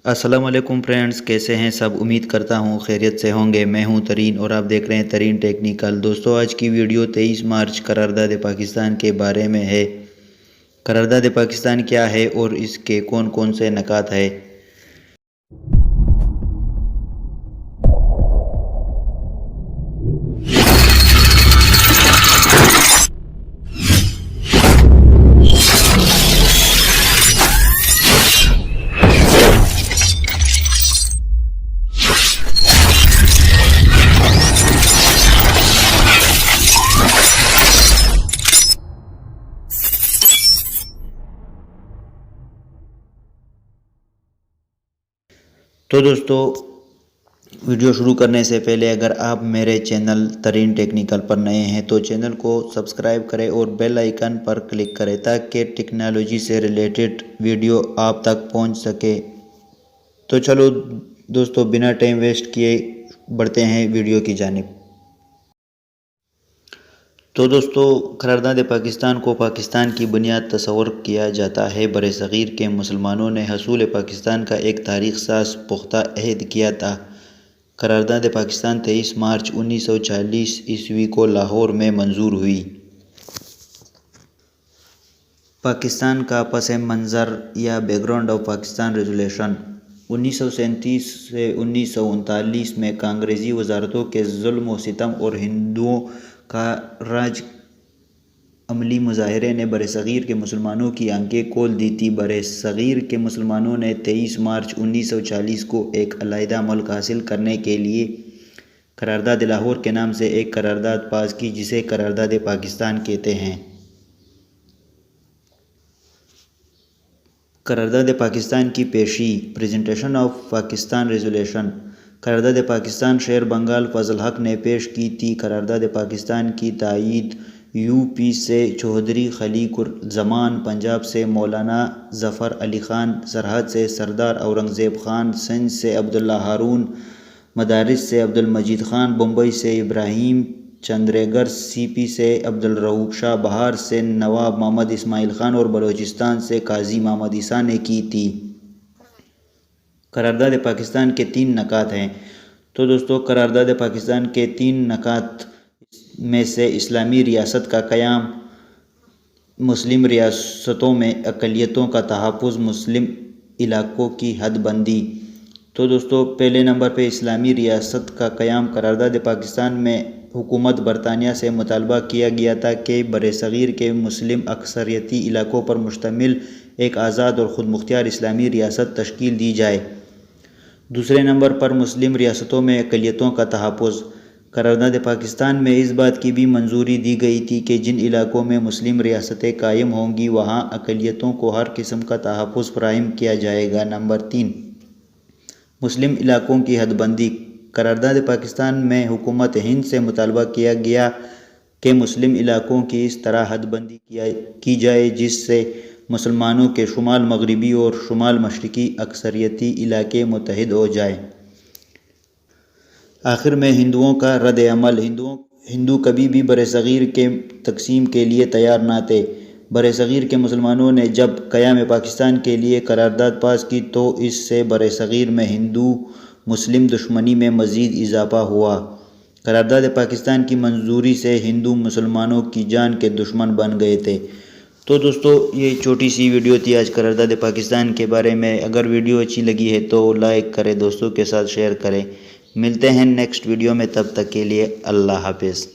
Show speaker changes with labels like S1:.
S1: السلام علیکم فرینڈز، کیسے ہیں سب؟ امید کرتا ہوں خیریت سے ہوں گے۔ میں ہوں ترین اور آپ دیکھ رہے ہیں ترین ٹیکنیکل۔ دوستو، آج کی ویڈیو 23 مارچ قرارداد پاکستان کے بارے میں ہے۔ قرارداد پاکستان کیا ہے اور اس کے کون کون سے نکات ہیں؟ تو دوستو، ویڈیو شروع کرنے سے پہلے اگر آپ میرے چینل ترین ٹیکنیکل پر نئے ہیں تو چینل کو سبسکرائب کریں اور بیل آئیکن پر کلک کریں تاکہ ٹیکنالوجی سے ریلیٹڈ ویڈیو آپ تک پہنچ سکے۔ تو چلو دوستو، بنا ٹائم ویسٹ کیے بڑھتے ہیں ویڈیو کی جانب۔ تو دوستو، قرارداد پاکستان کو پاکستان کی بنیاد تصور کیا جاتا ہے۔ برصغیر کے مسلمانوں نے حصول پاکستان کا ایک تاریخ ساز پختہ عہد کیا تھا۔ قرارداد پاکستان 23 مارچ 1940 کو لاہور میں منظور ہوئی۔ پاکستان کا پس منظر یا back ground of Pakistan resolution 1937 سے 1939 میں کانگریسی وزارتوں کے ظلم و ستم اور ہندوؤں کا راج عملی مظاہرے نے برصغیر کے مسلمانوں کی آنکھیں کھول دی تھیں۔ برصغیر کے مسلمانوں نے 23 مارچ 1940 کو ایک علیحدہ ملک حاصل کرنے کے لیے قرارداد لاہور کے نام سے ایک قرارداد پاس کی جسے قرارداد پاکستان کہتے ہیں۔ قرارداد پاکستان کی پیشی پریزنٹیشن آف پاکستان ریزولوشن قرارداد پاکستان شیر بنگال فضل حق نے پیش کی تھی۔ قرارداد پاکستان کی تائید یو پی سے چودھری خلیق الزمان، پنجاب سے مولانا ظفر علی خان، سرحد سے سردار اورنگزیب خان، سندھ سے عبداللہ ہارون، مدارس سے عبدالمجید خان، بمبئی سے ابراہیم چندریگر، سی پی سے عبدالرؤوف شاہ، بہار سے نواب محمد اسماعیل خان اور بلوچستان سے قاضی محمد عیسیٰ نے کی تھی۔ قرارداد پاکستان کے 3 نکات ہیں۔ تو دوستو، قرارداد پاکستان کے 3 نکات میں سے اسلامی ریاست کا قیام، مسلم ریاستوں میں اقلیتوں کا تحفظ، مسلم علاقوں کی حد بندی۔ تو دوستو، پہلے نمبر پہ اسلامی ریاست کا قیام۔ قرارداد پاکستان میں حکومت برطانیہ سے مطالبہ کیا گیا تھا کہ برصغیر کے مسلم اکثریتی علاقوں پر مشتمل ایک آزاد اور خود مختار اسلامی ریاست تشکیل دی جائے۔ دوسرے نمبر پر مسلم ریاستوں میں اقلیتوں کا تحفظ۔ قرارداد پاکستان میں اس بات کی بھی منظوری دی گئی تھی کہ جن علاقوں میں مسلم ریاستیں قائم ہوں گی وہاں اقلیتوں کو ہر قسم کا تحفظ فراہم کیا جائے گا۔ نمبر 3، مسلم علاقوں کی حد بندی۔ قرارداد پاکستان میں حکومت ہند سے مطالبہ کیا گیا کہ مسلم علاقوں کی اس طرح حد بندی کی جائے جس سے مسلمانوں کے شمال مغربی اور شمال مشرقی اکثریتی علاقے متحد ہو جائیں۔ آخر میں ہندوؤں کا رد عمل۔ ہندو کبھی بھی برصغیر کے تقسیم کے لیے تیار نہ تھے۔ برصغیر کے مسلمانوں نے جب قیام پاکستان کے لیے قرارداد پاس کی تو اس سے برصغیر میں ہندو مسلم دشمنی میں مزید اضافہ ہوا۔ قرارداد پاکستان کی منظوری سے ہندو مسلمانوں کی جان کے دشمن بن گئے تھے۔ تو دوستو، یہ چھوٹی سی ویڈیو تھی آج قرارداد پاکستان کے بارے میں۔ اگر ویڈیو اچھی لگی ہے تو لائک کریں، دوستوں کے ساتھ شیئر کریں۔ ملتے ہیں نیکسٹ ویڈیو میں، تب تک کے لیے اللہ حافظ۔